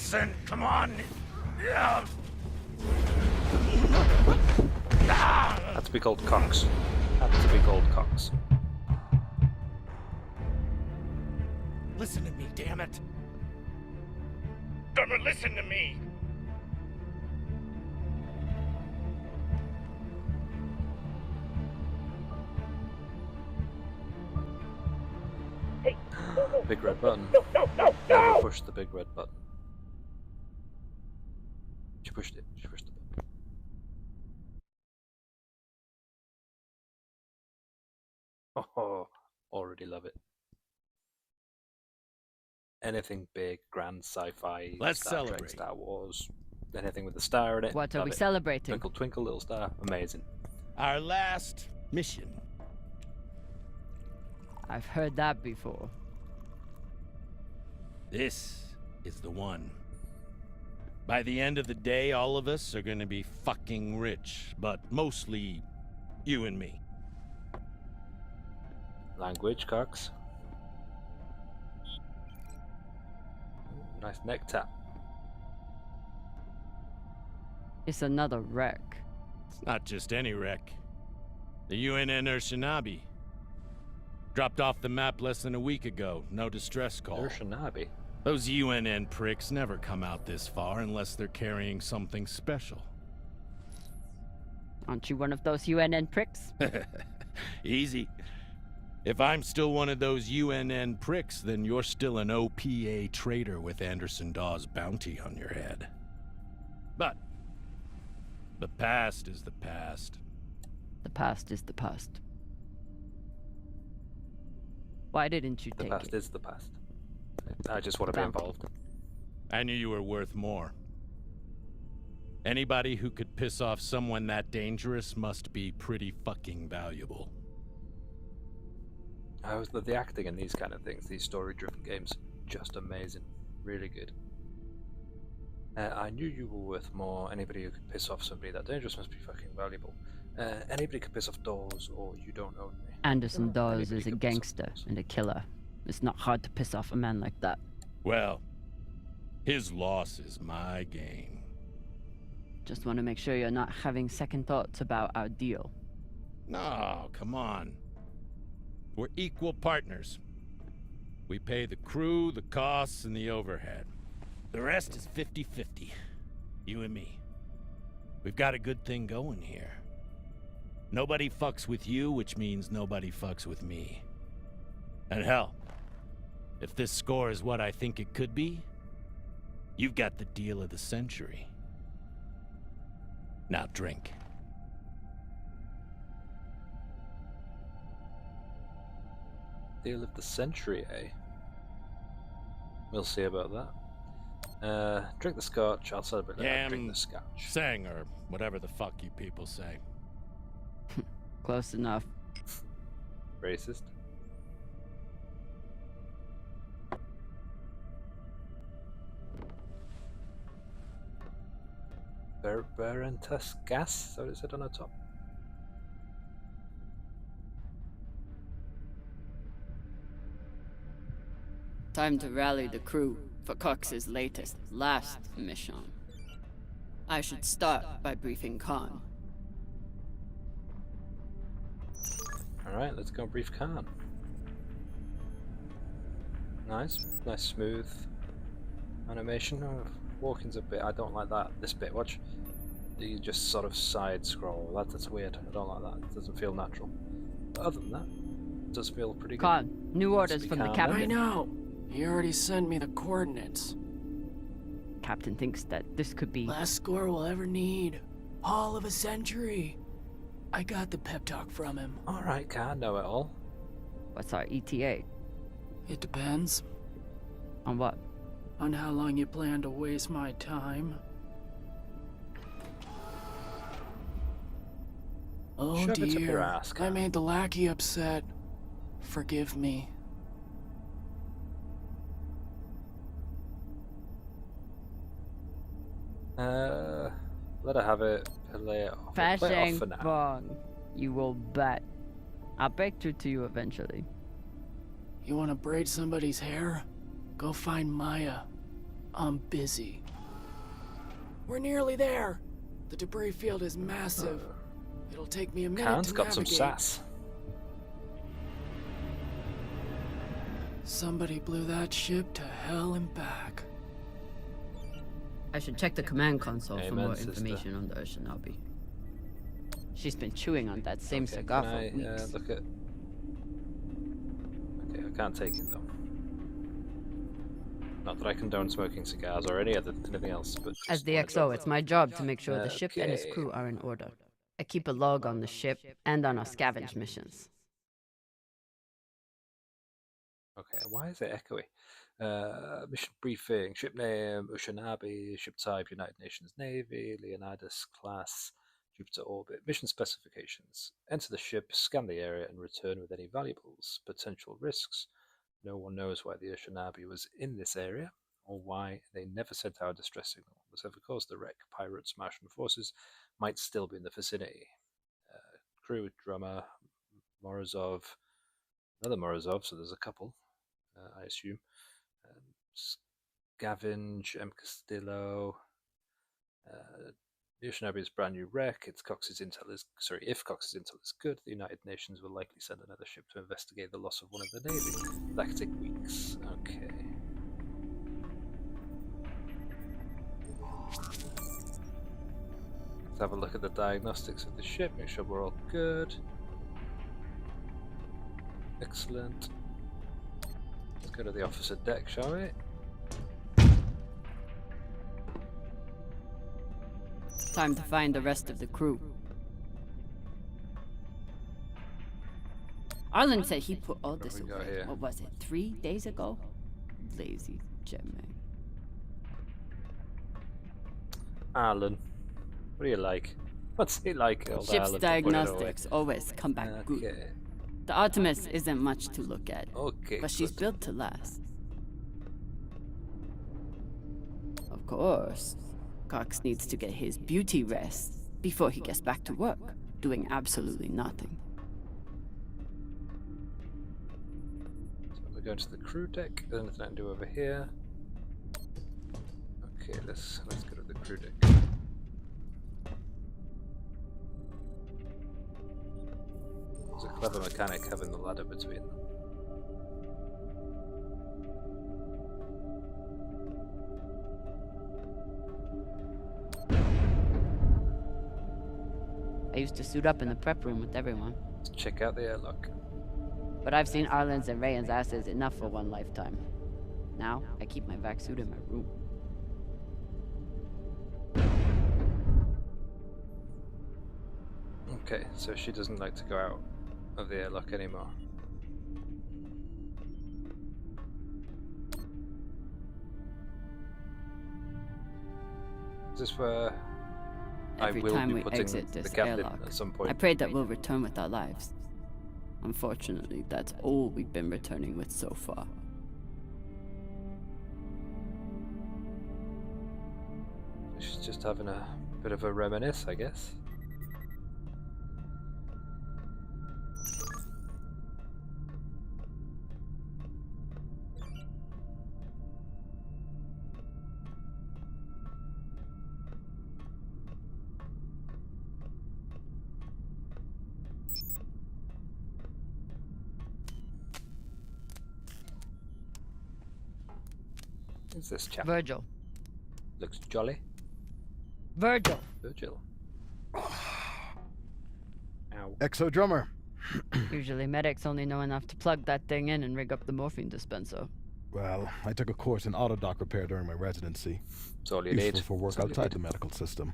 listen, come on. Had to be called Cox. Had to be called Cox. Listen to me, damn it. Drummer, listen to me. Hey. Big red button. No. Never push the big red button. She pushed it. She pushed the button. Oh, already love it. Anything big, grand, sci-fi, Let's Star Trek, celebrate. Star Wars, anything with a star in it. What are love we it. celebrating? Twinkle, twinkle, little star. Amazing. Our last mission. I've heard that before. This is the one. By the end of the day, all of us are gonna be fucking rich, but mostly you and me. Language, Cox. Nice neck tap. It's another wreck. It's not just any wreck. The UNN Urshinabi. Dropped off the map less than a week ago. No distress call. Urshinabi. Those UNN pricks never come out this far unless they're carrying something special. Aren't you one of those UNN pricks? Easy. If I'm still one of those UNN pricks, then you're still an OPA traitor with Anderson Dawes' bounty on your head. But the past is the past. The past is the past. Why didn't you The take past it? is the past. I just want to be Bounty. involved. I knew you were worth more. Anybody who could piss off someone that dangerous must be pretty fucking valuable. The acting in these kind of things, these story-driven games, just amazing. Really good. I knew you were worth more. Anybody who could piss off somebody that dangerous must be fucking valuable. Anybody could piss off Dawes, or you don't own me. Anderson Dawes Anybody is a could piss off gangster Dawes. and a killer. It's not hard to piss off a man like that. Well, his loss is my gain. Just want to make sure you're not having second thoughts about our deal. No, come on. We're equal partners. We pay the crew, the costs, and the overhead. The rest is 50-50. You and me. We've got a good thing going here. Nobody fucks with you, which means nobody fucks with me. And hell, if this score is what I think it could be, you've got the deal of the century. Now drink. Deal of the century, eh? We'll see about that. Drink the scotch. I'll celebrate that. Drink the scotch. Sang, or whatever the fuck you people say. Close enough. Racist. Barentus gas? Is that what it said on the top? Time to rally the crew for Cox's last mission. I should start by briefing Khan. Alright, let's go brief Khan. Nice smooth animation. Oh, walking's a bit, I don't like that. This bit, watch. You just sort of side scroll. That's weird. I don't like that. It doesn't feel natural. But other than that, it does feel pretty good. Khan, new orders Speak from the calm, captain. I know. He already sent me the coordinates. Captain thinks that this could be... Last score we'll ever need. All of a century. I got the pep talk from him. Alright, Khan, know it all. What's our ETA? It depends On what? on how long you plan to waste my time. Oh Shove it up your dear, ass, I Khan. made the lackey upset. Forgive me. Let her have it. Play it off. Play it off Fashing for now. bong. You will bet. I'll break through to you eventually. You want to braid somebody's hair? Go find Maya. I'm busy. We're nearly there. The debris field is massive. It'll take me a minute Khan's to got some navigate. sass. Somebody blew that ship to hell and back. I should check the command console for Amen, more sister. information on the Shinobi. She's been chewing on that same Okay, cigar can for I weeks. look at... Okay, I can't take it though. Not that I condone smoking cigars or anything else, but As just the wanted to- XO, it's my job to make sure the ship and its Okay. crew are in order. I keep a log on the ship and on our scavenge missions. Okay, why is it echoey? Mission briefing, ship name, Ushinabi, ship type, United Nations Navy, Leonidas class, Jupiter orbit. Mission specifications. Enter the ship, scan the area, and return with any valuables. Potential risks. No one knows why the Ushinabi was in this area, or why they never sent out a distress signal. Whatever caused the wreck, pirates, Martian forces might still be in the vicinity. Crew, drummer, Morozov, another Morozov, so there's a couple. I assume. Scavenge, M. Castillo. The Ushinabi is brand new wreck. If Cox's intel is good, the United Nations will likely send another ship to investigate the loss of one of the Navy. That could take weeks. Okay. Let's have a look at the diagnostics of the ship, make sure we're all good. Excellent. Let's go to the officer deck, shall we? Time to find the rest of the crew. Arlen said he put all this What we got away. here? What was it, 3 days ago? Lazy Gemini. Alan. What do you like? What's he like, old Ship's Alan? diagnostics always come back good. Okay. The Artemis isn't much to look at, Okay. but she's good. built to last. Of course, Cox needs to get his beauty rest before he gets back to work, doing absolutely nothing. So we're going to the crew deck. There's nothing I can do over here. Okay, let's go to the crew deck. There's a clever mechanic having the ladder between them. I used to suit up in the prep room with everyone, Let's check out the airlock. but I've seen Arlen's and Rayan's asses enough for one lifetime. Now, I keep my vac suit in my room. Okay, so she doesn't like to go out of the airlock anymore. Is this where Every I will time be we putting exit the this captain airlock, at some I point? prayed that we'll return with our lives. Unfortunately, that's all we've been returning with so far. She's just having a bit of a reminisce, I guess. Who's this chap? Virgil. Looks jolly. Virgil! Virgil. Ow. Exo Drummer. Usually medics only know enough to plug that thing in and rig up the morphine dispenser. Well, I took a course in autodoc repair during my residency. That's all you Useful need. for work That's all you outside need. the medical system.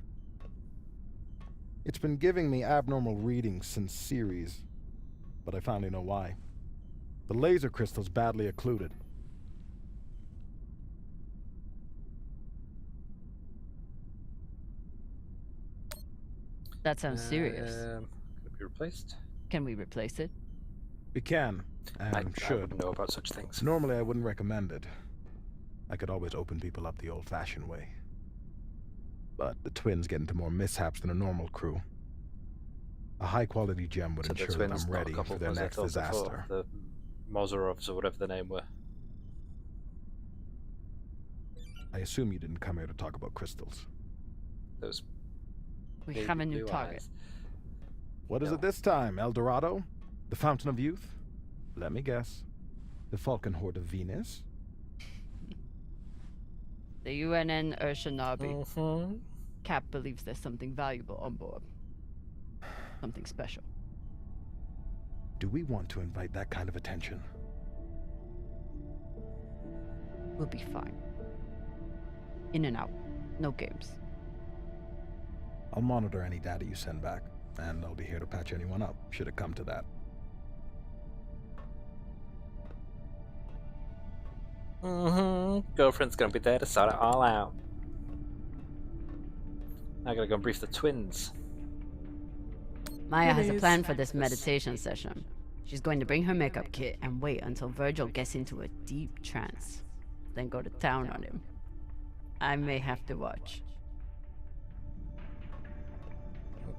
It's been giving me abnormal readings since series, but I finally know why. The laser crystal's badly occluded. That sounds serious. Can it be replaced? Can we replace it? It can, and I should. wouldn't know about such things. Normally I wouldn't recommend it. I could always open people up the old-fashioned way. But the twins get into more mishaps than a normal crew. A high-quality gem would So the ensure that twins, I'm not a ready couple, for their as I next thought before, disaster. the Mozorovs or whatever the name were. I assume you didn't come here to talk about crystals. Those We baby have a new blue target. eyes. What is No. it this time? El Dorado? The Fountain of Youth? Let me guess. The Falcon Horde of Venus? The UNN Urshanabi. Mhm. Cap believes there's something valuable on board. Something special. Do we want to invite that kind of attention? We'll be fine. In and out. No games. I'll monitor any data you send back, and I'll be here to patch anyone up, should it come to that. Girlfriend's gonna be there to sort it all out. I gotta go and brief the twins. Maya has a Please. plan for this meditation session. She's going to bring her makeup kit and wait until Virgil gets into a deep trance, then go to town on him. I may have to watch.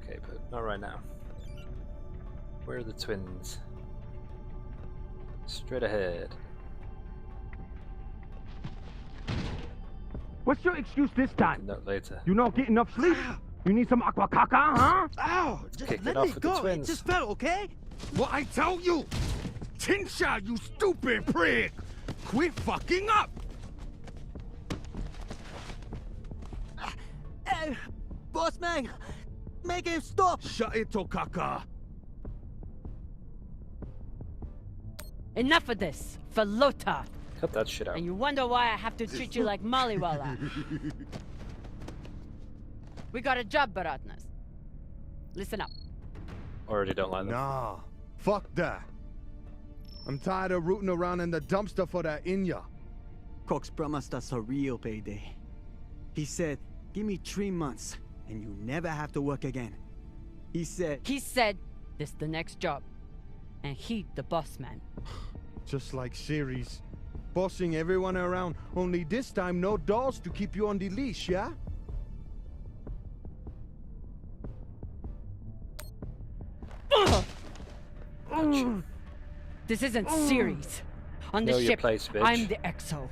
Okay, but not right now. Where are the twins? Straight ahead. What's your excuse this time? Note later. You not get enough sleep? You need some aqua caca, huh? Ow! Just Kick it let off me with the go. It twins. just fell, okay? What I tell you? Tinsha, you stupid prig! Quit fucking up! Hey, boss man, make him stop. Shut it, Tokaka! Enough of this, Falota! Cut that shit out. And you wonder why I have to treat you like Maliwala. We got a job, Baratnas. Listen up. Already don't like them. Nah, fuck that. I'm tired of rooting around in the dumpster for that Inya. Cox promised us a real payday. He said, give me 3 months, and you never have to work again. He said, He said, this the next job. And he the boss man. Just like Series. Bossing everyone around, only this time no dolls to keep you on the leash, yeah? Gotcha. This isn't series. On the Know your ship, place, bitch. I'm the XO.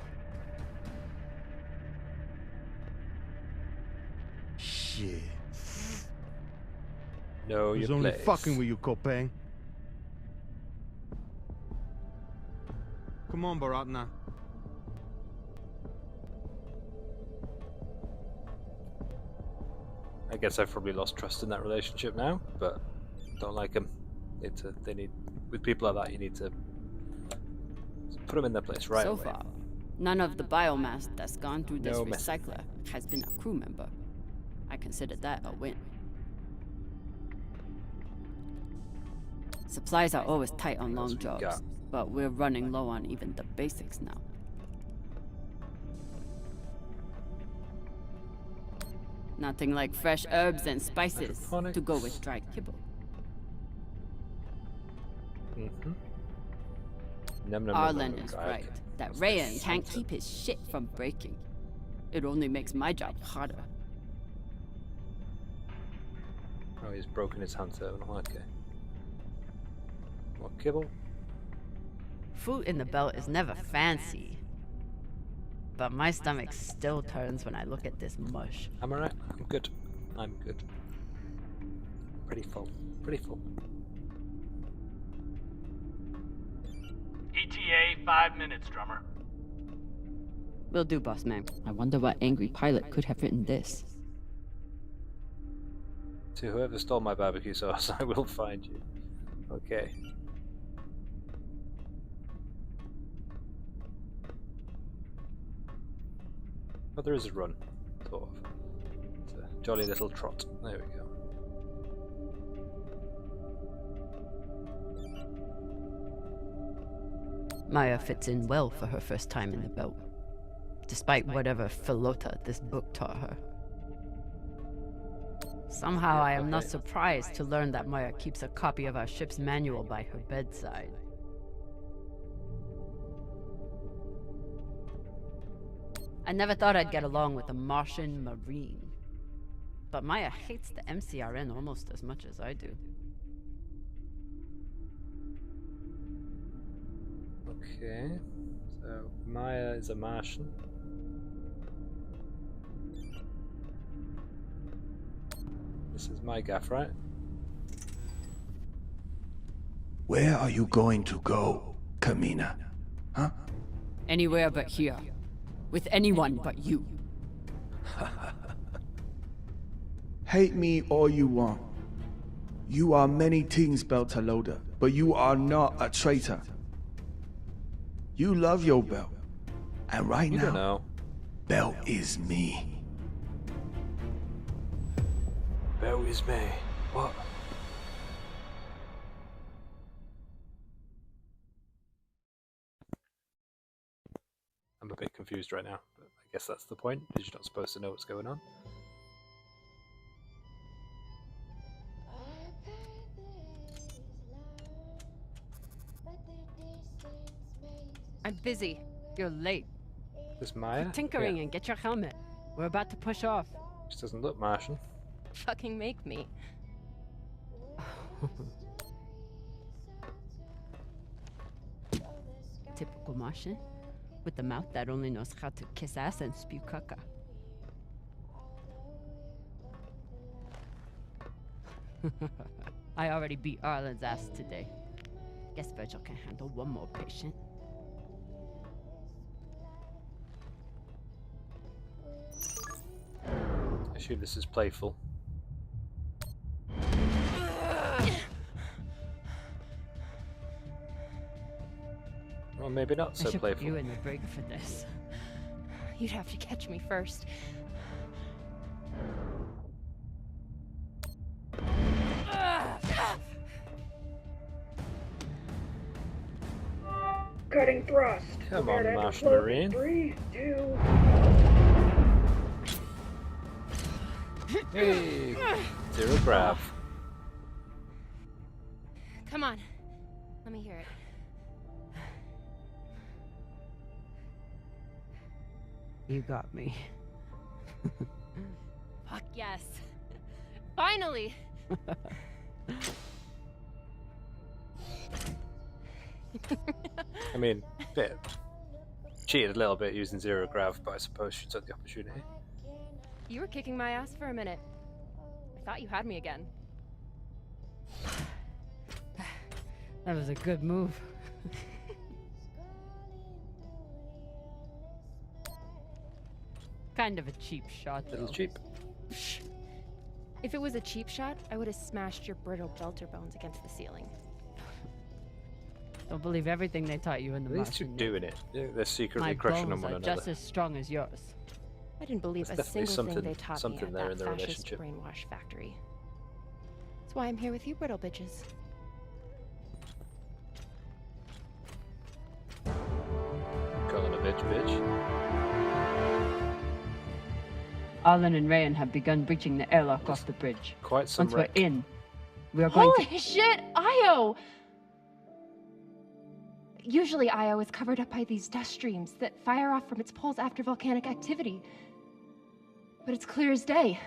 Shit. Know Who's your only place. fucking with you, Kopang? Come on, Baratna. I guess I've probably lost trust in that relationship now, but don't like them. They need, with people like that, you need to put them in their place right So away. far, none of the biomass that's gone through this No mess. recycler has been a crew member. I consider that a win. Supplies are always tight on long we jobs, got? but we're running low on even the basics now. Nothing like fresh herbs and spices to go Hydroponics. with dry kibble. Mm-hmm. Num, num, num, Arlen num, is num. right. Okay. That That's Rayan nice. can't keep his shit from breaking. It only makes my job harder. Oh, he's broken his hand terminal. Okay. More kibble. Food in the belt is never fancy. But my stomach still turns when I look at this mush. I'm alright. I'm good. I'm good. Pretty full. Pretty full. ETA 5 minutes, drummer. Will do, boss man. I wonder what angry pilot could have written this. To whoever stole my barbecue sauce, I will find you. Okay. But there is a run, sort of. It's a jolly little trot. There we go. Maya fits in well for her first time in the belt, despite whatever Falota this book taught her. Somehow I am not surprised to learn that Maya keeps a copy of our ship's manual by her bedside. I never thought I'd get along with a Martian Marine. But Maya hates the MCRN almost as much as I do. Okay. So Maya is a Martian. This is my gaff, right? Where are you going to go, Camina? Huh? Anywhere but here. With anyone but you. Hate me all you want. You are many things, Beltalowda, but you are not a traitor. You love your belt. And right You now, don't know. Belt is me. Belt is me. What? I'm a bit confused right now, but I guess that's the point, is you're not supposed to know what's going on. I'm busy. You're late. This Maya? Quit tinkering Yeah. and get your helmet. We're about to push off. This doesn't look Martian. Fucking make me. Typical Martian. With the mouth that only knows how to kiss ass and spew caca. I already beat Arlen's ass today. Guess Virgil can handle one more patient. I assume this is playful. Well, maybe not I so should playful. put you in the brig for this. You'd have to catch me first. Cutting thrust. Come on, Prepare to Martian explode. Marine. 3, 2. Hey! Zero grav. Come on. Let me hear it. You got me. Fuck yes. Finally! I mean, bit cheated a little bit using zero grav, but I suppose she took the opportunity. You were kicking my ass for a minute. I thought you had me again. That was a good move. Kind of a cheap shot, though. Little cheap. If it was a cheap shot, I would have smashed your brittle belter bones against the ceiling. Don't believe everything they taught you in the At least you're Martian. doing it. They're secretly My crushing bones on one are another. just as strong as yours. I didn't believe There's a definitely single thing they something- taught me something at there that in the fascist relationship. brainwash factory. That's why I'm here with you, brittle bitches. Calling a bitch. Arlen and Rayan have begun breaching the airlock off the bridge. Quite some Once wreck. we're in, we are going Holy shit, Io! Usually Io is covered up by these dust streams that fire off from its poles after volcanic activity. But it's clear as day.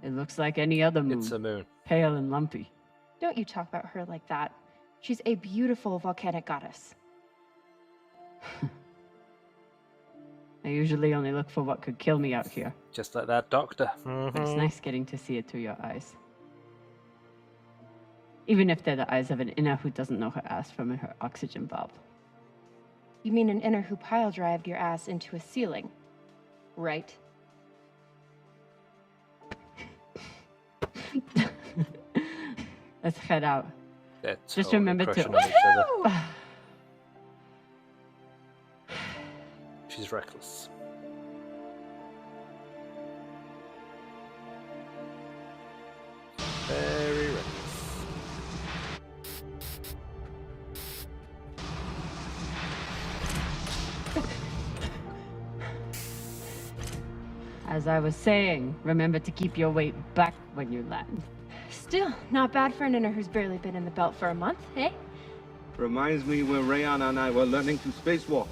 It looks like any other moon. It's a moon. Pale and lumpy. Don't you talk about her like that. She's a beautiful volcanic goddess. I usually only look for what could kill me out here. Just like that doctor. But it's nice getting to see it through your eyes. Even if they're the eyes of an inner who doesn't know her ass from her oxygen valve. You mean an inner who pile-drived your ass into a ceiling, right? Let's head out. They're Just totally remember to... crushing on each other. She's reckless. Very reckless. As I was saying, remember to keep your weight back when you land. Still, not bad for an inner who's barely been in the belt for a month, eh? Reminds me when Rayan and I were learning to spacewalk.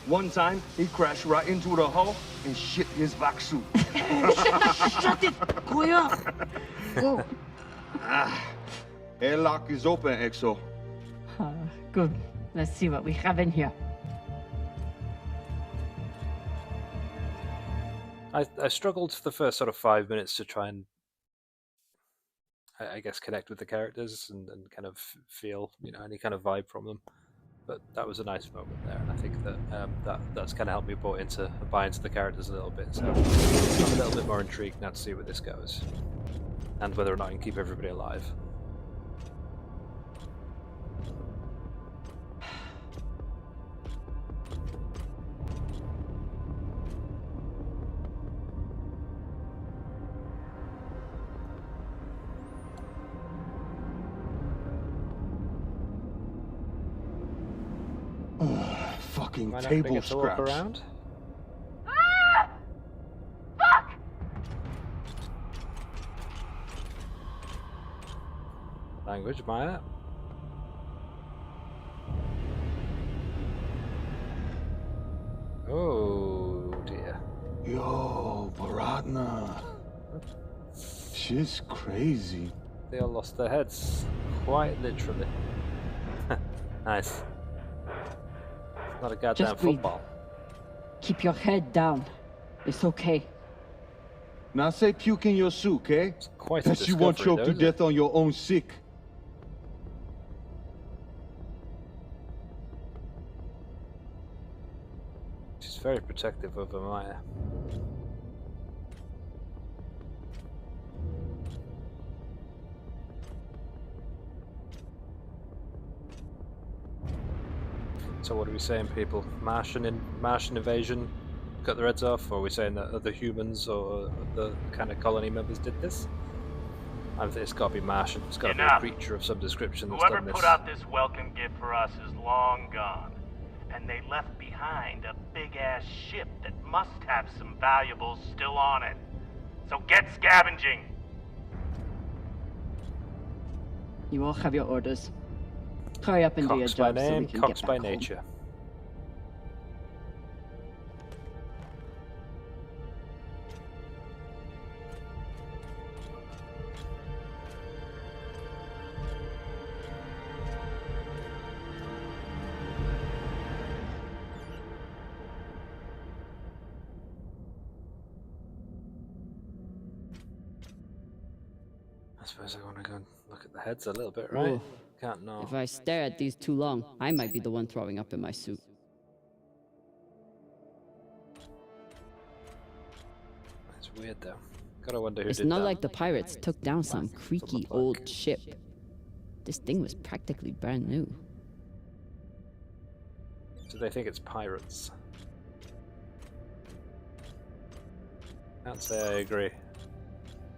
One time, he crashed right into the hull and shit his vac suit. Shut it! Quiet! Whoa. Airlock is open, Exo. Good. Let's see what we have in here. I struggled for the first sort of 5 minutes to try and, I guess, connect with the characters and kind of feel, any kind of vibe from them. But that was a nice moment there, and I think that that's kind of helped me buy into the characters a little bit. So I'm a little bit more intrigued now to see where this goes, and whether or not I can keep everybody alive. Fucking Am I not gonna table get to walk scraps. around? Ah! Fuck! Language, Maya. Oh dear. Yo, Baratna. She's crazy. They all lost their heads, quite literally. Nice. It's not a goddamn Just breathe. football. Keep your head down. It's okay. Now say puke in your soup, eh? It's quite a That you won't discovery, choke though, to isn't it? death on your own sick. She's very protective of Maya. So what are we saying, people? Martian invasion, cut their heads off, or are we saying that other humans or the kind of colony members did this? I think it's got to be Martian. It's got to be a Enough. creature of some description that's Whoever done this. put out this welcome gift for us is long gone. And they left behind a big-ass ship that must have some valuables still on it. So get scavenging! You all have your orders. Hurry up and do your Cox by job so we name, can Cox get by back home. nature. I suppose I want to go and look at the heads a little bit, right? Ooh. Can't know. If I stare at these too long, I might be the one throwing up in my suit. It's weird though. Gotta wonder who It's did not that. like the pirates took down some creaky old ship. This thing was practically brand new. Do they think it's pirates? Can't say I agree.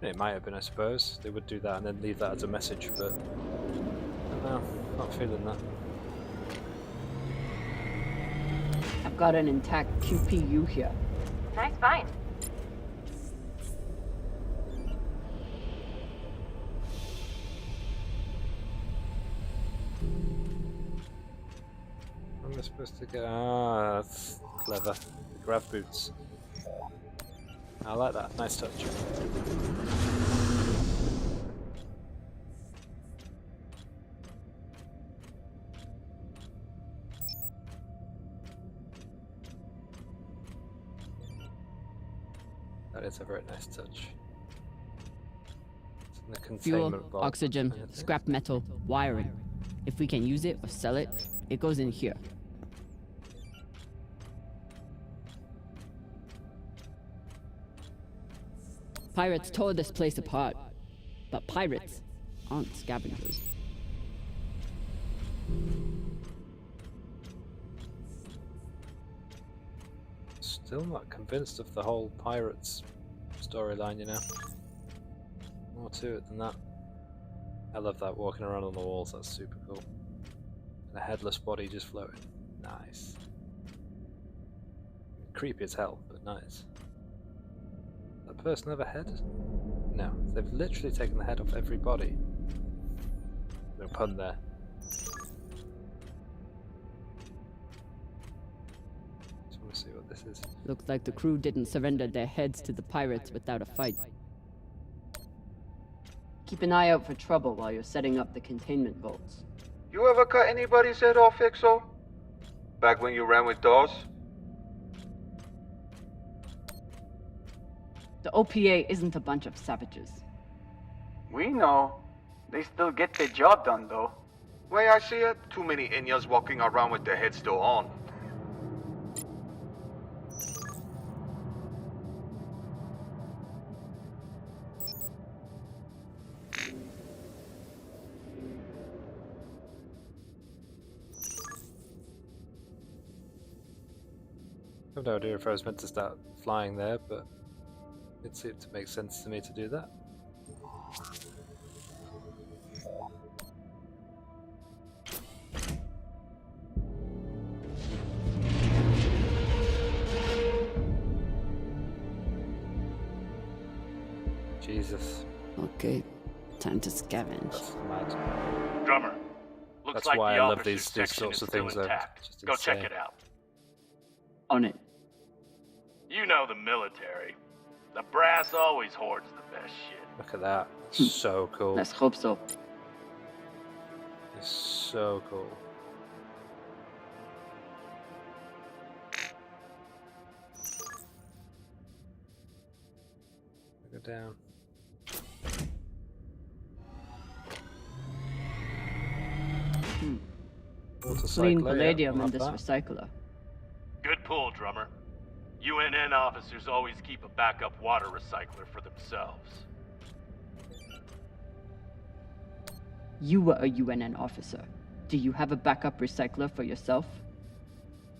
It might have been, I suppose. They would do that and then leave that as a message, but I don't know. Not feeling that. I've got an intact QPU here. Nice find. Where am I supposed to go? Ah, that's clever. Grab boots. I like that. Nice touch. That is a very nice touch. It's in the Fuel, containment vault. oxygen, I think. scrap metal, wiring. If we can use it or sell it, it goes in here. Pirates tore this place apart, but pirates aren't scavengers. Still not convinced of the whole pirates storyline, you know. More to it than that. I love that walking around on the walls, that's super cool. And a headless body just floating. Nice. Creepy as hell, but nice. That person have a head? No, they've literally taken the head off every body. No pun there. Just want to see what this is. Looks like the crew didn't surrender their heads to the pirates without a fight. Keep an eye out for trouble while you're setting up the containment vaults. You ever cut anybody's head off, Exo? Back when you ran with Dawes? The OPA isn't a bunch of savages. We know. They still get the job done, though. Way I see it, too many Inyas walking around with their heads still on. I have no idea if I was meant to start flying there, but it seemed to make sense to me to do that. Jesus. Okay, time to scavenge. That's mad. Drummer, looks That's like why the I love officer's these section sorts is of still things, though. intact. Just Go check insane. it out. On it. You know the military. The brass always hoards the best shit. Look at that. It's so cool. Let's hope so. It's so cool. Go down. Clean palladium in this recycler. Good pull, Drummer. UNN officers always keep a backup water recycler for themselves. You were a UNN officer. Do you have a backup recycler for yourself?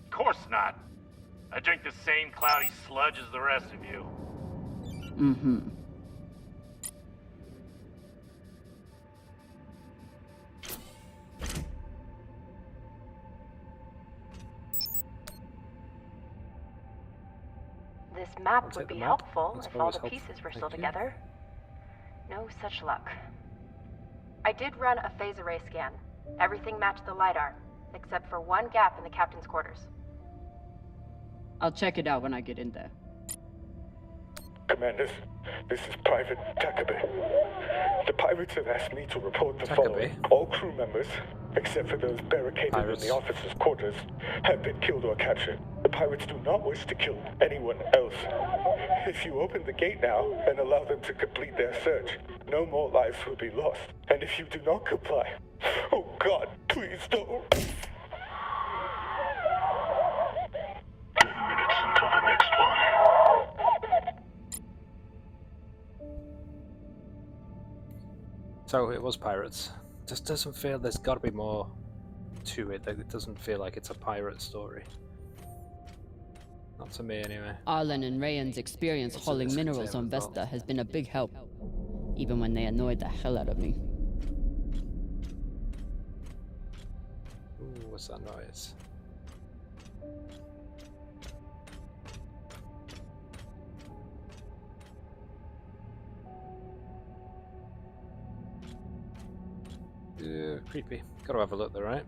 Of course not. I drink the same cloudy sludge as the rest of you. Mm-hmm. This map I'll would take be the map. helpful That's if all always the helpful. pieces were Thank still you. together. No such luck. I did run a phase array scan. Everything matched the LiDAR, except for one gap in the captain's quarters. I'll check it out when I get in there. Commanders, this is Private Takabe. The pirates have asked me to report the following. All crew members, except for those barricaded in the officers' quarters, have been killed or captured. The pirates do not wish to kill anyone else. If you open the gate now and allow them to complete their search, no more lives will be lost. And if you do not comply, oh God, please don't. So it was pirates. Just doesn't feel there's got to be more to it. Like, it doesn't feel like it's a pirate story. Not to me, anyway. Arlen and Rayan's experience hauling minerals on Vesta has been a big help, even when they annoyed the hell out of me. Ooh, what's that noise? Creepy. Gotta have a look there, right?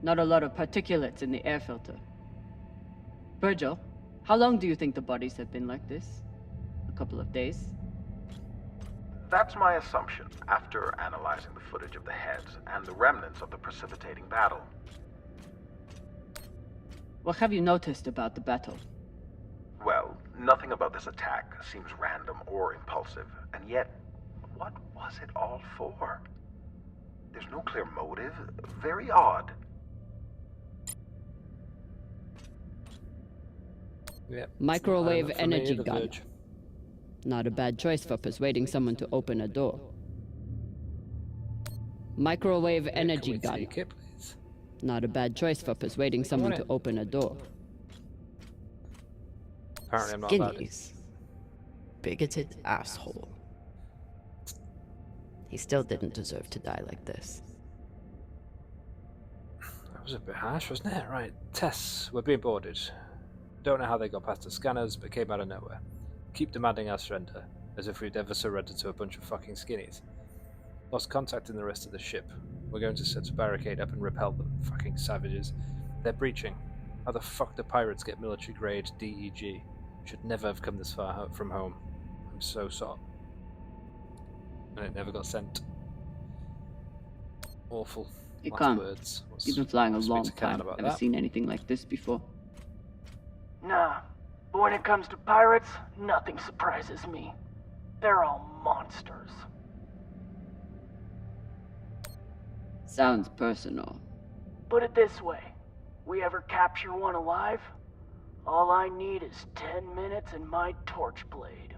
Not a lot of particulates in the air filter. Virgil, how long do you think the bodies have been like this? A couple of days? That's my assumption, after analyzing the footage of the heads and the remnants of the precipitating battle. What have you noticed about the battle? Well, nothing about this attack seems random or impulsive, and yet, what was it all for? There's no clear motive. Very odd. Yep. Microwave For me, energy the gun. Verge. Not a bad choice for persuading someone to open a door. Microwave energy we gun. take it, please? Not a bad choice for persuading someone to open a door. Apparently I'm not allowed. Skinnies. Bigoted asshole. He still didn't deserve to die like this. That was a bit harsh, wasn't it? Right. Tests. We're being boarded. Don't know how they got past the scanners, but came out of nowhere. Keep demanding our surrender, as if we'd ever surrendered to a bunch of fucking skinnies. Lost contact in the rest of the ship. We're going to set a barricade up and repel them. Fucking savages. They're breaching. How the fuck do pirates get military-grade DEG? Should never have come this far from home. I'm so sorry. And it never got sent. awful You last can't. words. You've been flying a Speak long to Karen time. about Never that. seen anything like this before. Nah, but when it comes to pirates, nothing surprises me. They're all monsters. Sounds personal. Put it this way, we ever capture one alive, all I need is 10 minutes and my torch blade.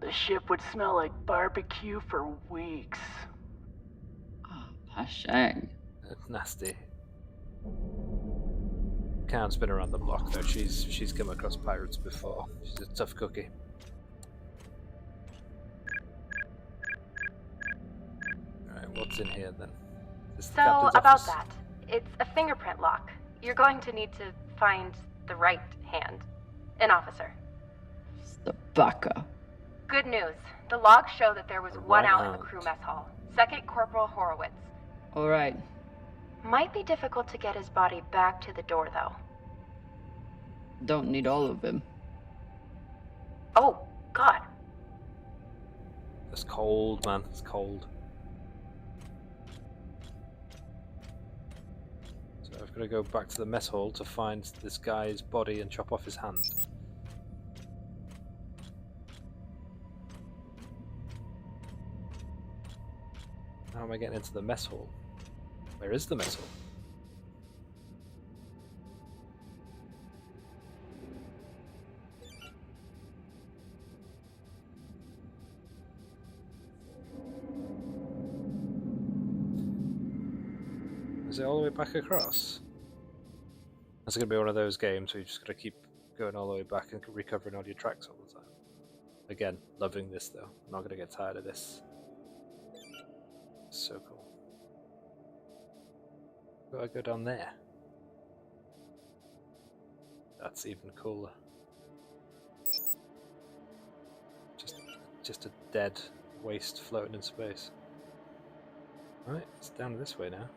The ship would smell like barbecue for weeks. Hashang. Nasty. Karen's been around the block though. She's come across pirates before. She's a tough cookie. Alright, what's in here then? Is this the So, captain's about office? that, it's a fingerprint lock. You're going to need to find the right hand. An officer. The baka. Good news. The logs show that there was one right out in the hand. crew mess hall. Second Corporal Horowitz. Alright. Might be difficult to get his body back to the door, though. Don't need all of him. Oh, God. It's cold, man. It's cold. So I've got to go back to the mess hall to find this guy's body and chop off his hand. How am I getting into the mess hall? Where is the mess hall? Is it all the way back across? That's going to be one of those games where you just got to keep going all the way back and recovering all your tracks all the time. Again, loving this though. I'm not going to get tired of this. So cool. Gotta go down there. That's even cooler. Just a dead waste floating in space. Right, it's down this way now.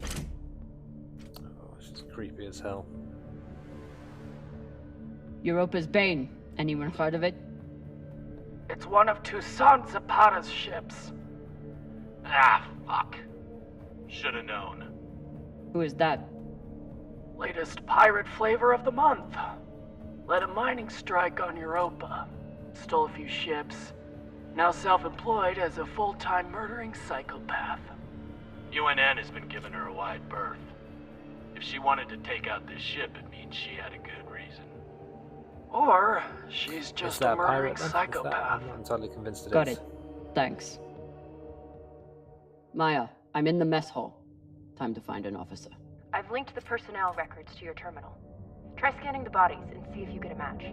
Oh, it's just creepy as hell. Europa's Bane. Anyone heard of it? It's one of Toussaint Zapata's ships. Ah, fuck. Should've known. Who is that? Latest pirate flavor of the month. Led a mining strike on Europa. Stole a few ships. Now self-employed as a full-time murdering psychopath. UNN has been giving her a wide berth. If she wanted to take out this ship, it means she had a good reason. Or she's just a murdering psychopath. I'm not entirely convinced it Got is. it. Thanks. Maya, I'm in the mess hall. Time to find an officer. I've linked the personnel records to your terminal. Try scanning the bodies and see if you get a match.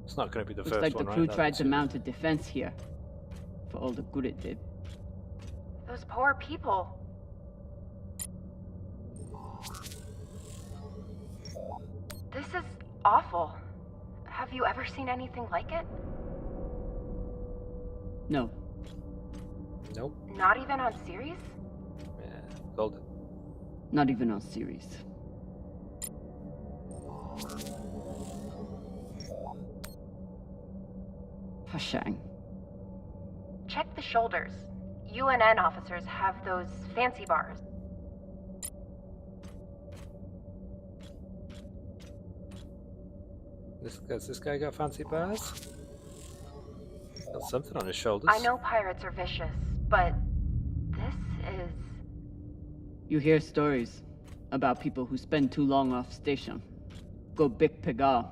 It's not going to be the Looks first like one, the right? crew That tried looks to it. mount a defense here. For all the good it did. Those poor people. This is awful. Have you ever seen anything like it? No. Nope. Not even on series? Yeah, golden. Not even on series. Hashang. Check the shoulders. UNN officers have those fancy bars. Has this guy got fancy bars? Got something on his shoulders. I know pirates are vicious, but this is... You hear stories about people who spend too long off station. Go Big Pegal.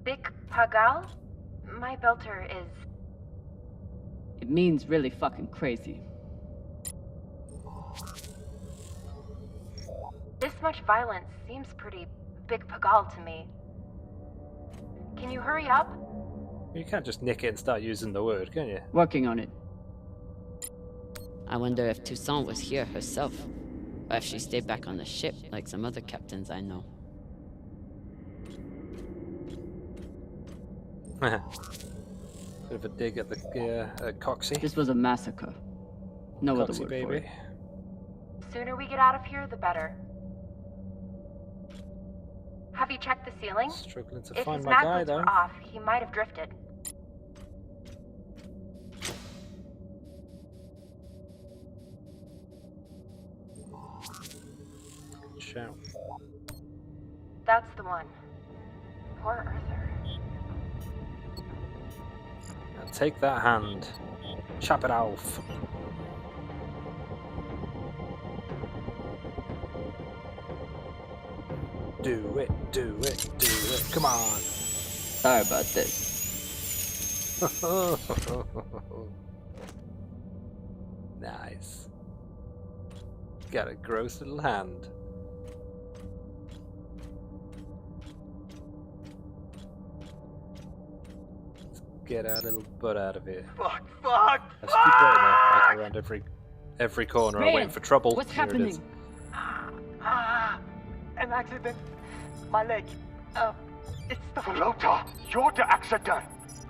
Big Pagal? My belter is... It means really fucking crazy. This much violence seems pretty Big Pagal to me. Can you hurry up? You can't just nick it and start using the word, can you? Working on it. I wonder if Toussaint was here herself, or if she stayed back on the ship like some other captains I know. Bit of a dig at the Coxie. This was a massacre. No other Coxie word baby. for it. Sooner we get out of here, the better. Have you checked the ceiling? Struggling to If find his my guy magnets though. were off, he might have drifted. Shout. That's the one. Poor Arthur. Now take that hand. Chop it off. Do it, do it, do it. Come on. Sorry about this. Nice. Got a gross little hand. Let's get our little butt out of here. Fuck! Let's keep going there, like around every corner. I'm Man, waiting for trouble. what's Here it is. happening? An accident. My leg. It's the Floater, you're the accident.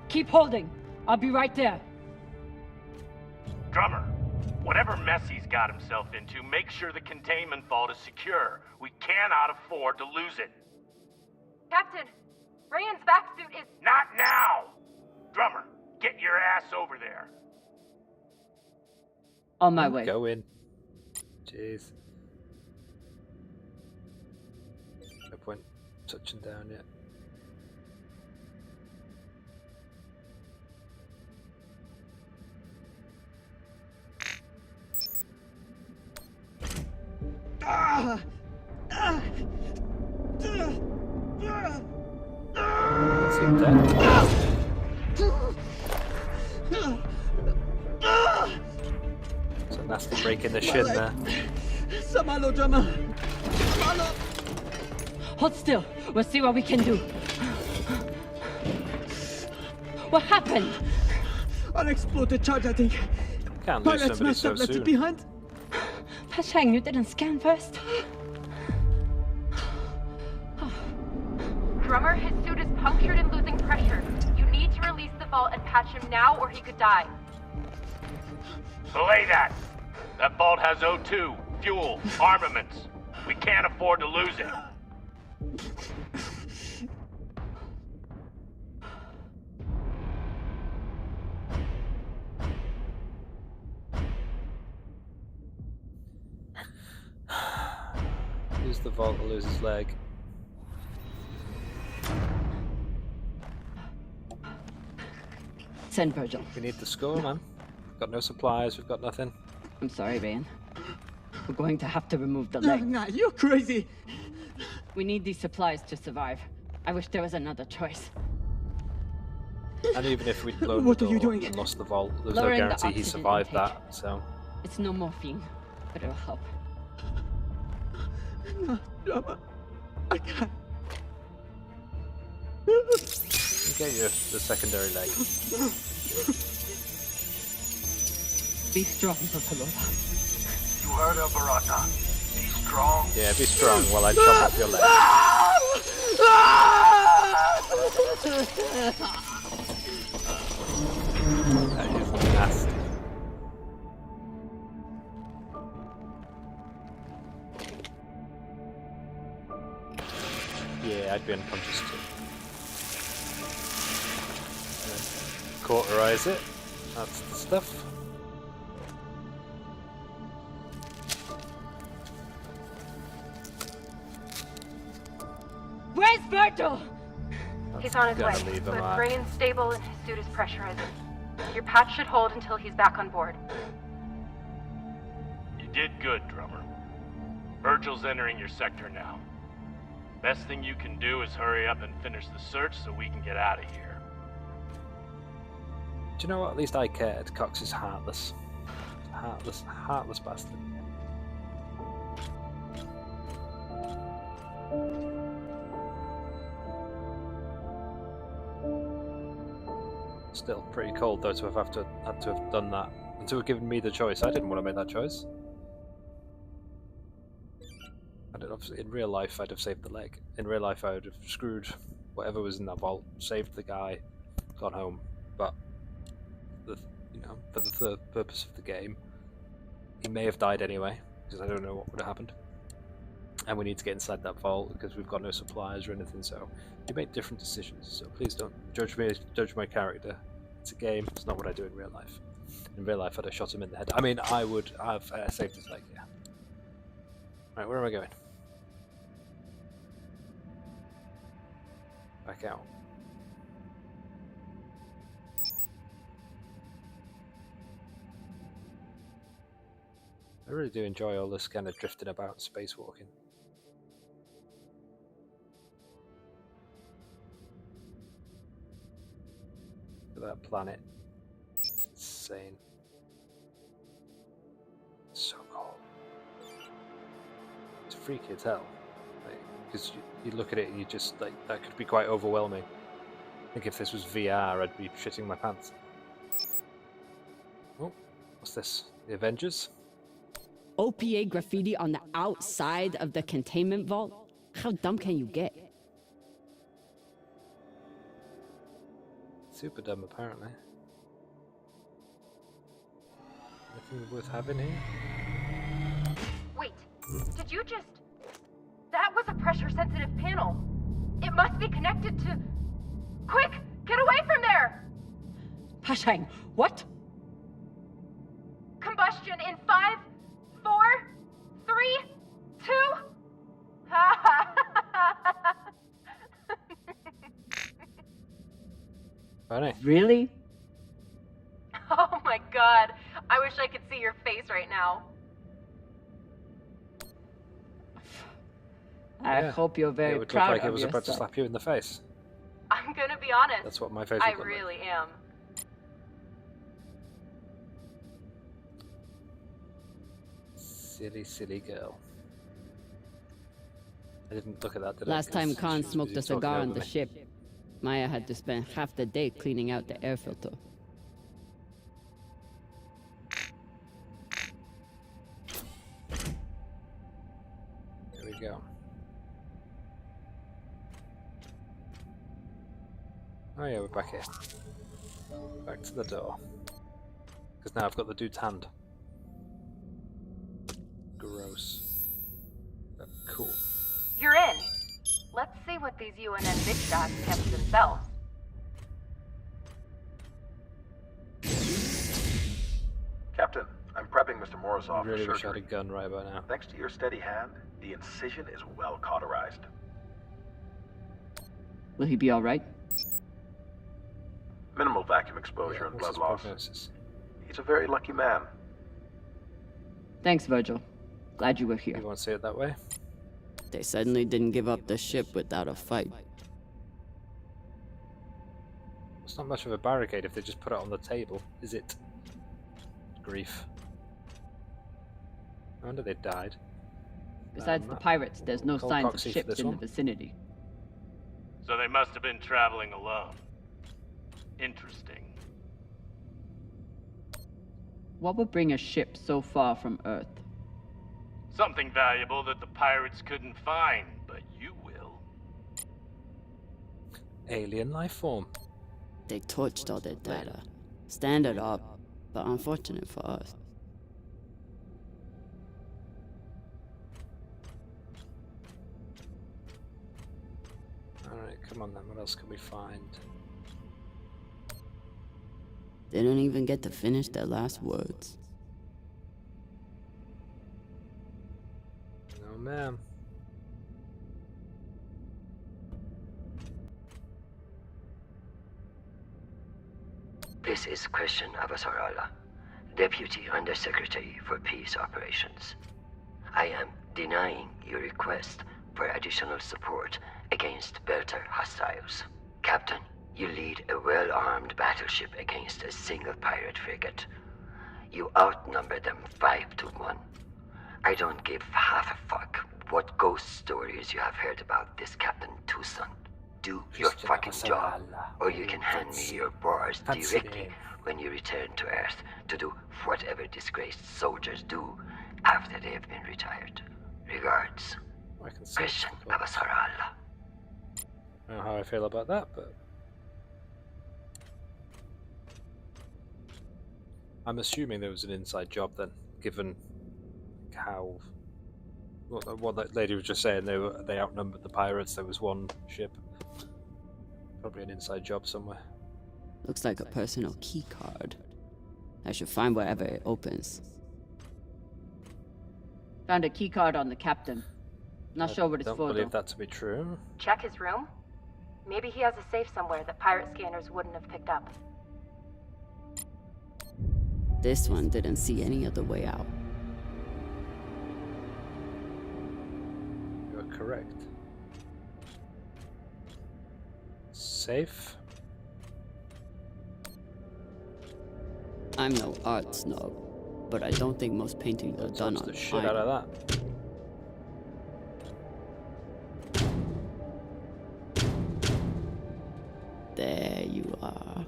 Keep holding. I'll be right there. Drummer, whatever mess he's got himself into, make sure the containment vault is secure. We cannot afford to lose it. Captain, Ryan's back suit is... Not now! Drummer, get your ass over there. On my way. Go in. Jeez. No point touching down yet. Seems dead. It's a nasty break in the shin there. Samalo, drummer. Samalo. Hold still. We'll see what we can do. What happened? Unexploded charge, I think. Can't lose Pirates somebody must so have left soon. it behind. Pashang, you didn't scan first? Drummer, his suit is punctured and losing pressure. You need to release the vault and patch him now or he could die. Belay that! That vault has O2, fuel, armaments. We can't afford to lose it. Use the vault or lose his leg. Send Virgil. We need the score, man. We've got no supplies, we've got nothing. I'm sorry, Ryan. We're going to have to remove the leg. Nah, you're crazy. We need these supplies to survive. I wish there was another choice. And even if we'd blown What the are you door doing? and lost the vault, there's Lowering no the guarantee he oxygen survived intake. that, so... It's no morphine, but it'll help. No, drummer. I can't. Get you the secondary leg. Be strong, Papalova. You heard her, Barata. Be strong. Yeah, be strong while I chop off your leg. That is nasty. Yeah, I'd be unconscious too. Cauterize it. That's the stuff. Where's Virgil? He's on his way, Gotta leave him but out. Ryan's stable and his suit is pressurizing. Your patch should hold until he's back on board. You did good, Drummer. Virgil's entering your sector now. Best thing you can do is hurry up and finish the search so we can get out of here. Do you know what? At least I cared. Cox is heartless. Heartless bastard. Still pretty cold though to have had to have done that and to have given me the choice. I didn't want to make that choice. Obviously, in real life, I'd have saved the leg. In real life, I would have screwed whatever was in that vault, saved the guy, gone home. But for the purpose of the game, he may have died anyway because I don't know what would have happened. And we need to get inside that vault because we've got no supplies or anything, so you make different decisions. So please don't judge me, judge my character. It's a game, it's not what I do in real life. In real life, I'd have shot him in the head. I mean, I would have saved his leg, yeah. Right, where am I going? Back out. I really do enjoy all this kind of drifting about and spacewalking. Look at that planet. It's insane. It's so cool. It's freaky as hell. Because you look at it and you just, like, that could be quite overwhelming. I think if this was VR, I'd be shitting my pants. Oh, what's this? The Avengers? OPA graffiti on the outside of the containment vault? How dumb can you get? Super dumb, apparently. Anything worth having here? Wait, did you just... That was a pressure-sensitive panel. It must be connected to... Quick, get away from there! Hashang, what? Combustion in 5, 4, 3, 2... Funny. Really? Oh my god, I wish I could see your face right now. I hope you're very it would proud look like of it was about to yourself. slap you in the face. I'm gonna be honest. That's what my face I would look really am. Silly, silly girl. I didn't look at that, did I? Last time 'Cause Khan she was smoked busy a cigar talking on over the me. ship, Maya had to spend half the day cleaning out the air filter. Here we go. Oh yeah, we're back here. Back to the door. Because now I've got the dude's hand. Gross. But cool. You're in. Let's see what these UNN bitch dogs kept to themselves. Captain, I'm prepping Mr. Morozov I really for wish I had surgery. a gun right about now. Thanks to your steady hand, the incision is well cauterized. Will he be alright? Minimal vacuum exposure Yeah, and what's blood his loss. prognosis? He's a very lucky man. Thanks, Virgil. Glad you were here. You won't see it that way? They suddenly didn't give up the ship without a fight. It's not much of a barricade if they just put it on the table, is it? Grief. I wonder they died. Besides the pirates, there's no Cold signs of proxy for ships this in one. the vicinity. So they must have been traveling alone. Interesting. What would bring a ship so far from Earth? Something valuable that the pirates couldn't find, but you will. Alien life form. They torched all their data. Standard up, but unfortunate for us. Alright, come on then, what else can we find? They don't even get to finish their last words. No ma'am. This is Christian Avasarala, Deputy Undersecretary for Peace Operations. I am denying your request for additional support against Belter hostiles. Captain, you lead a well-armed battleship against a single pirate frigate. You outnumber them 5-1. I don't give half a fuck what ghost stories you have heard about this Captain Tucson. Do your fucking job, or you can hand me your bars directly when you return to Earth to do whatever disgraced soldiers do after they have been retired. Regards, Christian Avasarala. I don't know how I feel about that, but I'm assuming there was an inside job then, given how What that lady was just saying, they outnumbered the pirates. There was one ship. Probably an inside job somewhere. Looks like a personal key card. I should find wherever it opens. Found a key card on the captain. Not sure what it's for, Don't believe though. that to be true. Check his room. Maybe he has a safe somewhere that pirate scanners wouldn't have picked up. This one didn't see any other way out. You're correct. Safe. I'm no art snob, but I don't think most paintings are done on the shit out of that. There you are.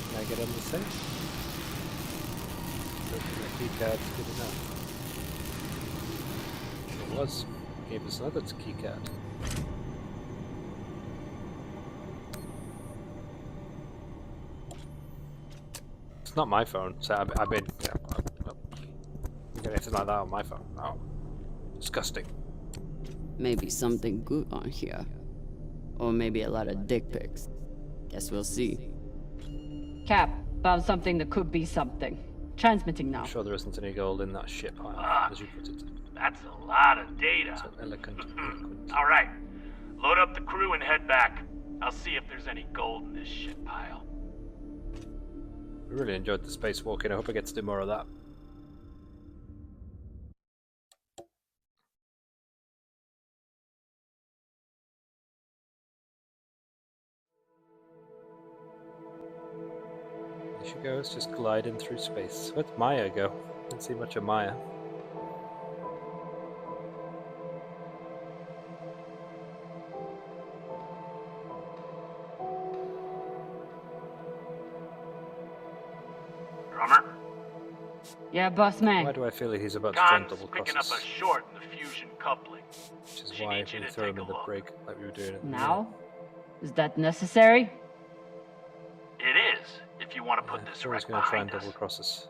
Can I get on the safe? The key card's good enough. It was. Gave us another key card. It's not my phone, so I've been. Yeah, you get anything like that on my phone? Oh, disgusting. Maybe something good on here. Or maybe a lot of dick pics. Guess we'll see. Cap, found something that could be something. Transmitting now. I'm sure there isn't any gold in that ship pile, as you put it. That's a lot of data. So eloquent. All right, load up the crew and head back. I'll see if there's any gold in this shit pile. I really enjoyed the spacewalking. I hope I get to do more of that. There she goes, just gliding through space. Where'd Maya go? Didn't see much of Maya. Drummer? Yeah, boss man. Why do I feel like he's about to try and Khan's double cross picking up us? a short in the fusion coupling. Which is She why needs we you to throw him take in a the look. break like we were doing at the Now? Is that necessary? It is, if you want to put this So right he's going to try and behind us. double cross us.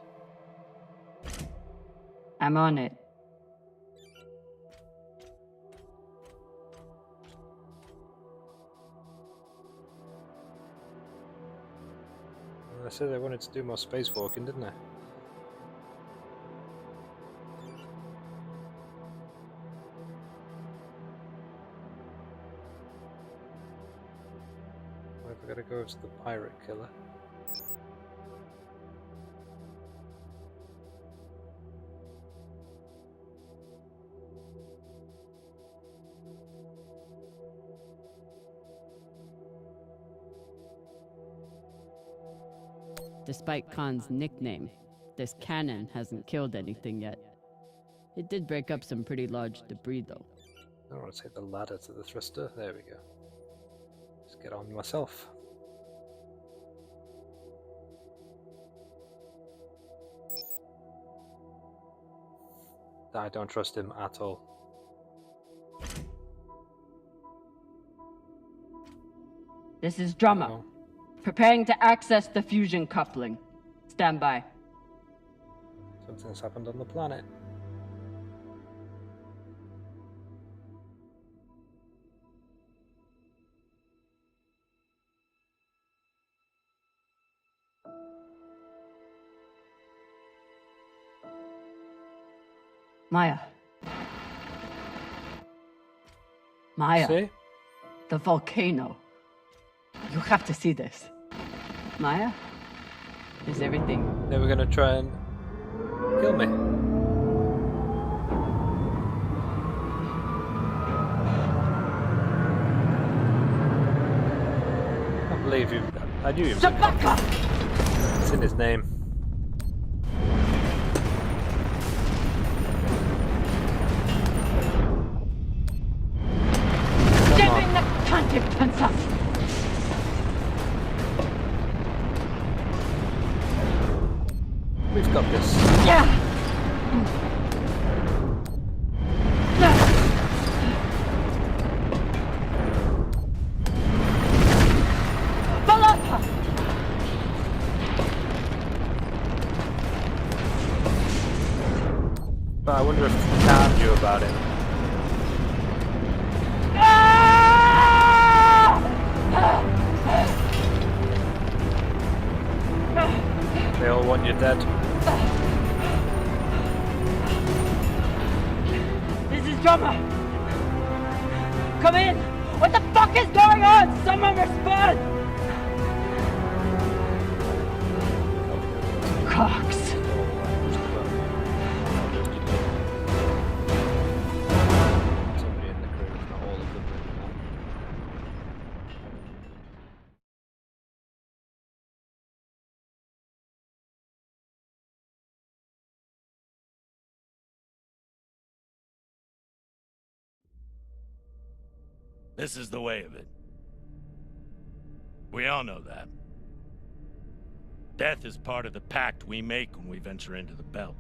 I'm on it. I said I wanted to do more spacewalking, didn't I? Where have I got to go to the pirate killer? Despite Khan's nickname, this cannon hasn't killed anything yet. It did break up some pretty large debris though. I don't want to take the ladder to the thruster. There we go. Just get on myself. I don't trust him at all. This is Drummer. Oh. Preparing to access the fusion coupling. Stand by. Something's happened on the planet. Maya. Maya. See? The volcano. You have to see this. Maya? Is everything... They were gonna try and kill me. I can't believe you. I knew he was. It's in his name. Giving the consequences! We've got this. Yeah! about it. They all want you dead. This is Drummer! Come in! What the fuck is going on? Someone respond! Cox. Somebody in the crew, if not all of them. This is the way of it. We all know that. Death is part of the pact we make when we venture into the belt.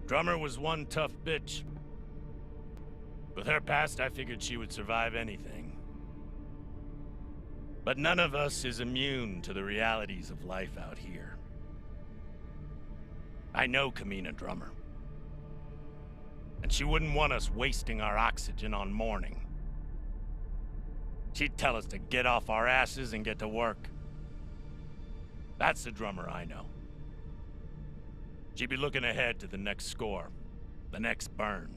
Drummer was one tough bitch. With her past, I figured she would survive anything. But none of us is immune to the realities of life out here. I know Camina Drummer. And she wouldn't want us wasting our oxygen on mourning. She'd tell us to get off our asses and get to work. That's the Drummer I know. She'd be looking ahead to the next score, the next burn.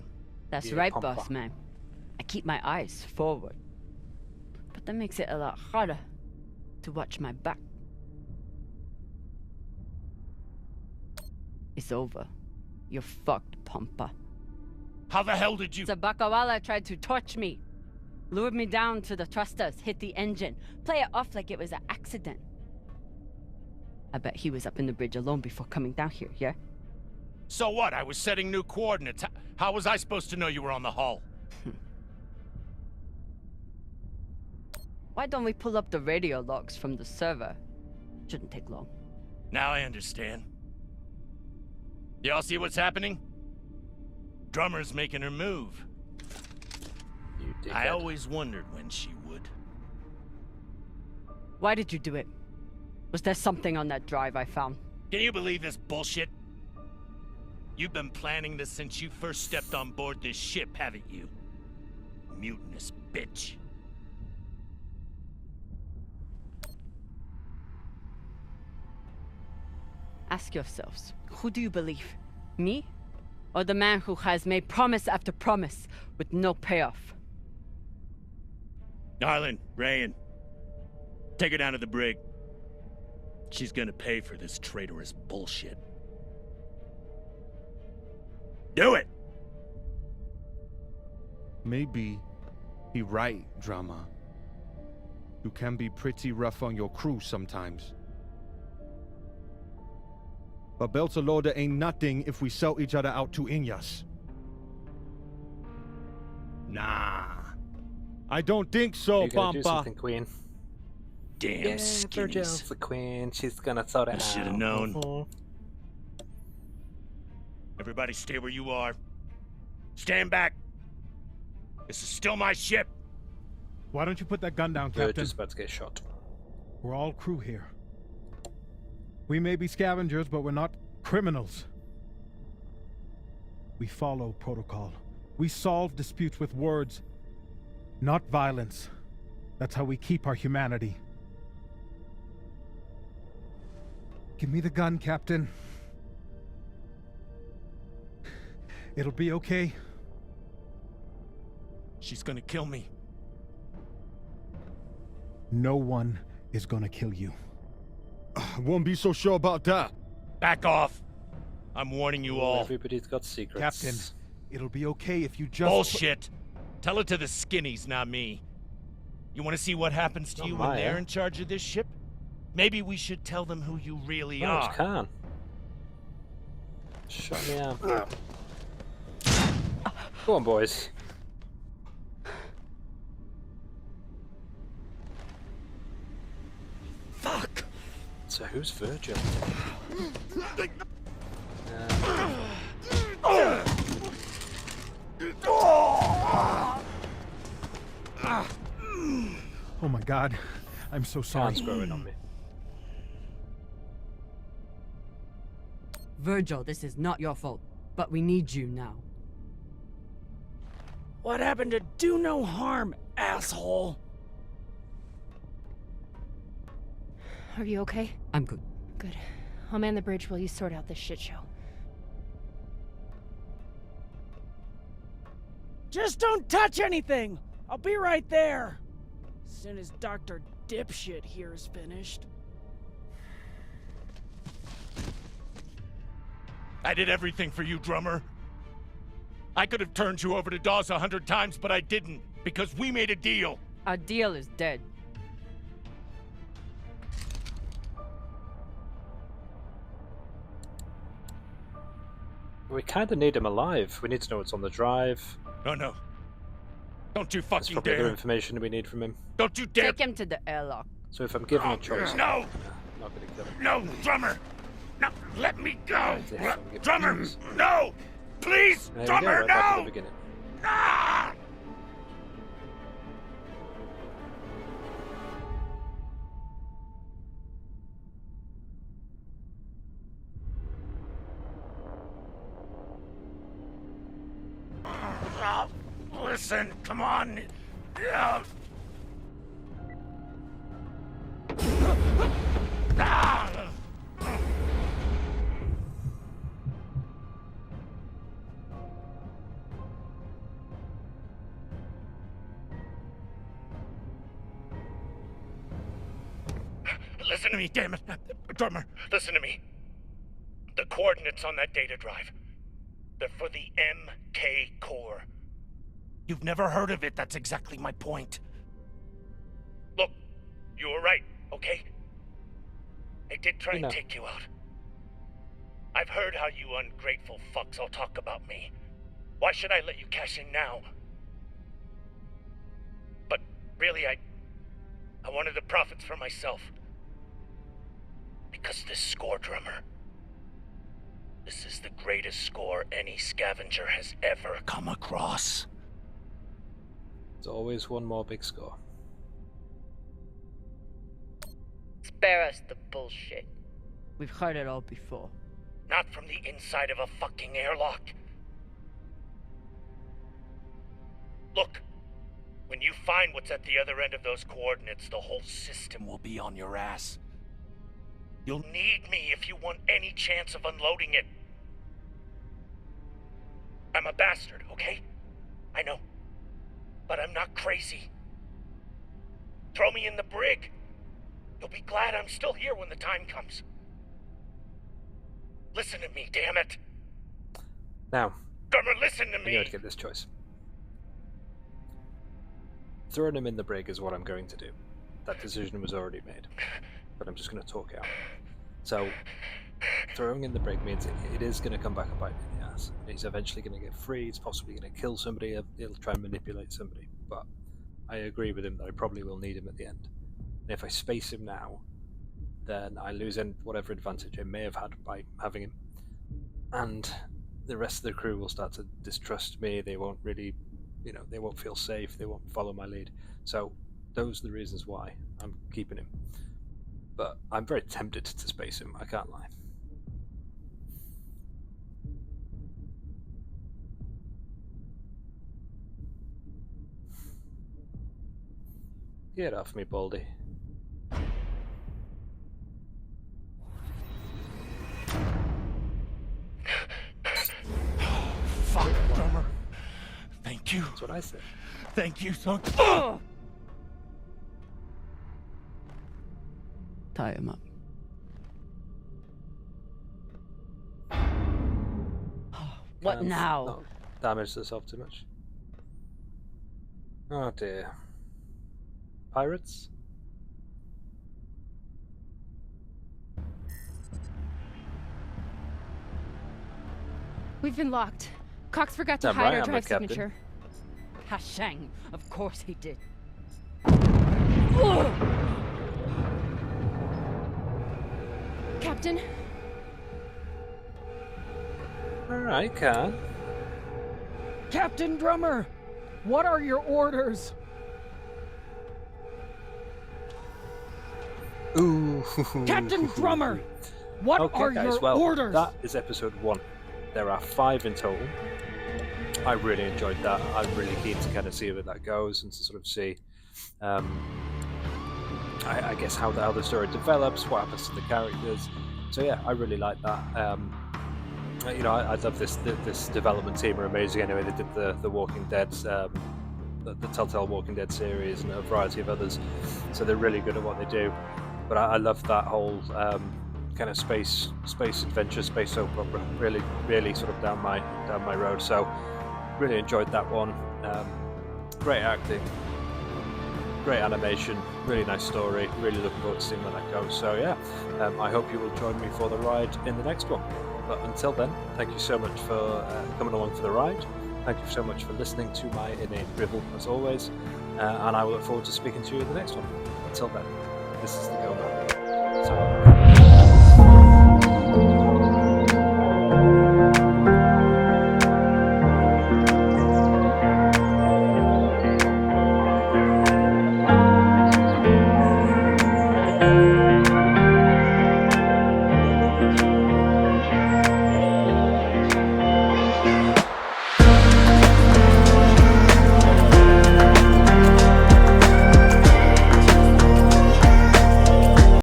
That's right, boss man. I keep my eyes forward. But that makes it a lot harder to watch my back. It's over. You're fucked, Pampa. How the hell did you— Sabakawala tried to torch me. Lured me down to the thrusters, hit the engine. Play it off like it was an accident. I bet he was up in the bridge alone before coming down here, yeah? So what? I was setting new coordinates. How was I supposed to know you were on the hull? Why don't we pull up the radio logs from the server? Shouldn't take long. Now I understand. Y'all see what's happening? Drummer's making her move. I always wondered when she would. Why did you do it? Was there something on that drive I found? Can you believe this bullshit? You've been planning this since you first stepped on board this ship, haven't you? Mutinous bitch. Ask yourselves, who do you believe? Me? Or the man who has made promise after promise with no payoff? Arlen, Rayan, take her down to the brig. She's gonna pay for this traitorous bullshit. Do it! Maybe he right, Drama. You can be pretty rough on your crew sometimes. But Beltalorda ain't nothing if we sell each other out to Inyas. Nah. I don't think so, You're gonna do Pampa. something, Queen. Damn skinnies. Virgil's the Queen. She's gonna sort it out. I should have known. Everybody stay where you are. Stand back. This is still my ship. Why don't you put that gun down, Captain? Virgil's about to get shot. We're all crew here. We may be scavengers, but we're not criminals. We follow protocol. We solve disputes with words, not violence. That's how we keep our humanity. Give me the gun, Captain. It'll be okay. She's gonna kill me. No one is gonna kill you. I won't be so sure about that. Back off. I'm warning you all. Everybody's got secrets. Captain, it'll be okay if you just— Bullshit. Tell it to the skinnies, not me. You want to see what happens to you when they're in charge of this ship? Maybe we should tell them who you really are. Can. Shut me out. Go on, boys. Fuck. So who's Virgil? Oh my God. I'm so sorry. Hands growing on me. Virgil, this is not your fault. But we need you now. What happened to do no harm, asshole? Are you okay? I'm good. Good. I'll man the bridge while you sort out this shit show. Just don't touch anything! I'll be right there! As soon as Dr. Dipshit here is finished. I did everything for you, Drummer. I could have turned you over to Dawes 100 times, but I didn't, because we made a deal. Our deal is dead. We kind of need him alive. We need to know what's on the drive. No. Don't you There's fucking probably other dare. information we need from him. Don't you dare. Take him to the airlock. So if I'm given a choice... No! I'm not going to kill him. No, Drummer! No, let me go! If I'm given Drummer! a choice. No! Please! There we Drummer, go, right back to no! the beginning. Ah! Listen, come on. Listen to me, damn it. Drummer, listen to me. The coordinates on that data drive, they're for the MK core. You've never heard of it, that's exactly my point. Look, you were right, okay? I did try and take you out. I've heard how you ungrateful fucks all talk about me. Why should I let you cash in now? But really, I wanted the profits for myself. Because this score, Drummer, this is the greatest score any scavenger has ever come across. There's always one more big score. Spare us the bullshit. We've heard it all before. Not from the inside of a fucking airlock. Look, when you find what's at the other end of those coordinates, the whole system will be on your ass. You'll need me if you want any chance of unloading it. I'm a bastard, okay? I know. But I'm not crazy. Throw me in the brig. You'll be glad I'm still here when the time comes. Listen to me, damn it. Now, Drummer, listen to I'm me. going to get this choice. Throwing him in the brig is what I'm going to do. That decision was already made. But I'm just going to talk out. So, throwing in the brig means it is going to come back and bite me in the ass. He's eventually going to get free, he's possibly going to kill somebody, he'll try and manipulate somebody. But I agree with him that I probably will need him at the end. And if I space him now, then I lose whatever advantage I may have had by having him. And the rest of the crew will start to distrust me, they won't really, they won't feel safe, they won't follow my lead. So, those are the reasons why I'm keeping him. But I'm very tempted to space him, I can't lie. Get off me, Baldy. Fuck, Drummer. Thank you. That's what I said. Thank you so... Tie him up. What Can't now? not damage yourself too much. Oh dear. Pirates? We've been locked. Cox forgot to Damn hide right, our I'm the drive captain. signature. Hashang, of course he did. Captain? Alright, can. Captain Drummer, what are your orders? Ooh. Captain Drummer, what Okay, are guys, your well, orders? that is episode 1. There are 5 in total. I really enjoyed that. I'm really keen to kind of see where that goes and to sort of see, I guess, how the story develops, what happens to the characters. So yeah, I really like that. You know, I love this development team are amazing. Anyway, they did the Walking Dead, the Telltale Walking Dead series and a variety of others. So they're really good at what they do. But I love that whole kind of space adventure, space soap opera. Really sort of down my road. So really enjoyed that one. Great acting, great animation, really nice story. Really looking forward to seeing where that goes. So yeah, I hope you will join me for the ride in the next one. But until then, thank you so much for coming along for the ride. Thank you so much for listening to my inane drivel, as always. And I will look forward to speaking to you in the next one. Until then, this is the Go Man. So,